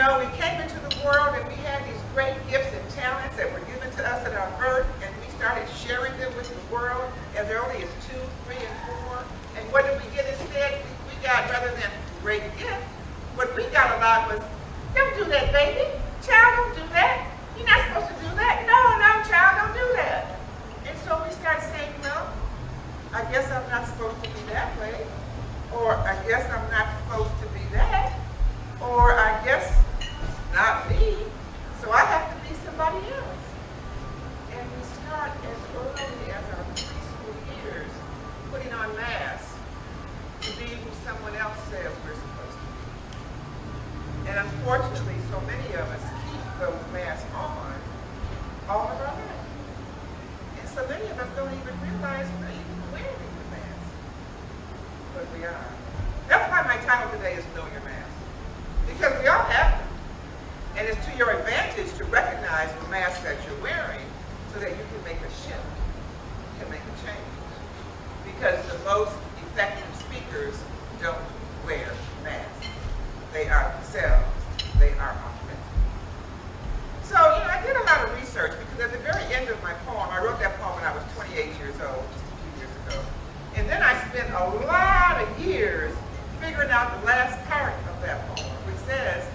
know, we came into the world and we had these great gifts and talents that were given to us at our birth, and we started sharing them with the world as early as 2, 3, and 4. And what did we get instead? We got, rather than great gifts, what we got a lot was, don't do that, baby. Child, don't do that. You're not supposed to do that. No, no, child, don't do that. And so we started saying, well, I guess I'm not supposed to be that way. Or I guess I'm not supposed to be that. Or I guess it's not me. So I have to be somebody else. And we start as early as our preschool years putting on masks to be who someone else says we're supposed to be. And unfortunately, so many of us keep those masks on all of our life. And so many of us don't even realize we're even wearing the mask. But we are. That's why my title today is Know Your Mask. Because we all have them. And it's to your advantage to recognize the mask that you're wearing so that you can make a shift, you can make a change. Because the most effective speakers don't wear masks. They are themselves. They are authentic. So, I did a lot of research because at the very end of my poem, I wrote that poem when I was 28 years old, just a few years ago. And then I spent a lot of years figuring out the last part of that poem, which says,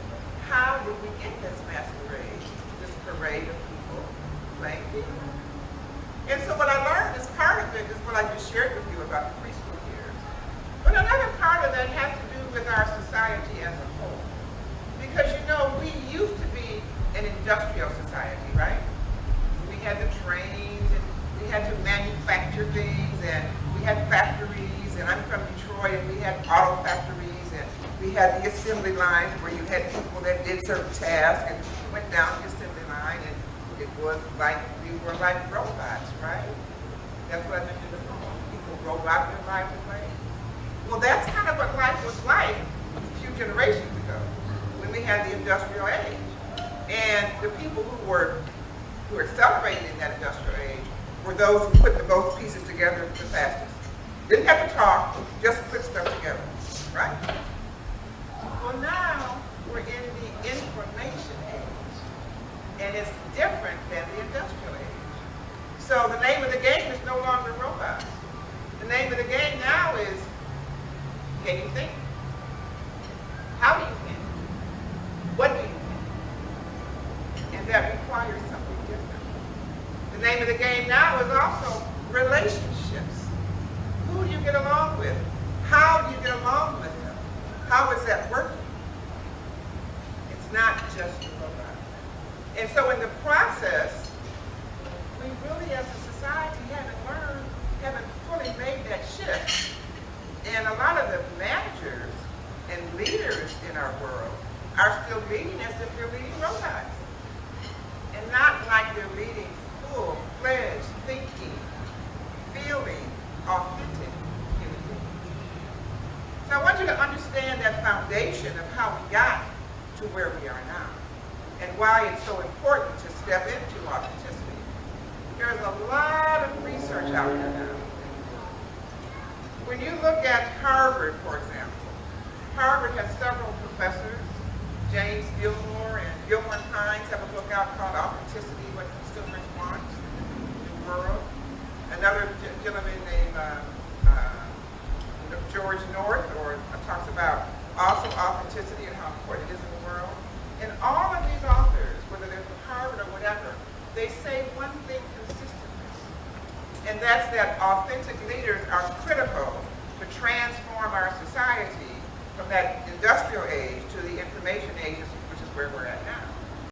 how did we get this masquerade, this parade of people playing people? And so what I learned as part of it is what I just shared with you about the preschool years. But another part of that has to do with our society as a whole. Because we used to be an industrial society, right? We had the trains, and we had to manufacture things, and we had factories, and I'm from Detroit, and we had auto factories, and we had the assembly lines where you had people that did certain tasks, and went down the assembly line, and it was like we were like robots, right? That's what I mentioned in the poem. People robot their lives away. Well, that's kind of what life was like a few generations ago, when we had the industrial age. And the people who were celebrating in that industrial age were those who put both pieces together the fastest. Didn't have to talk, just put stuff together, right? Well, now we're in the information age, and it's different than the industrial age. So the name of the game is no longer robots. The name of the game now is, can you think? How do you think? What do you think? And that requires something different. The name of the game now is also relationships. Who do you get along with? How do you get along with them? How is that working? It's not just a robot. And so in the process, we really as a society haven't fully made that shift. And a lot of the managers and leaders in our world are still leading as if they're leading robots. And not like they're leading full-fledged, thinking, feeling, authentic human beings. So I want you to understand that foundation of how we got to where we are now, and why it's so important to step into authenticity. There's a lot of research out there now. When you look at Harvard, for example, Harvard has several professors. James Gilmore and Gilmore and Hines have a book out called Authenticity, What Consumers Want in the World. Another gentleman named George North talks about also authenticity and how important it is in the world. And all of these authors, whether they're from Harvard or whatever, they say one thing consistently, and that's that authentic leaders are critical to transform our society from that industrial age to the information age, which is where we're at now.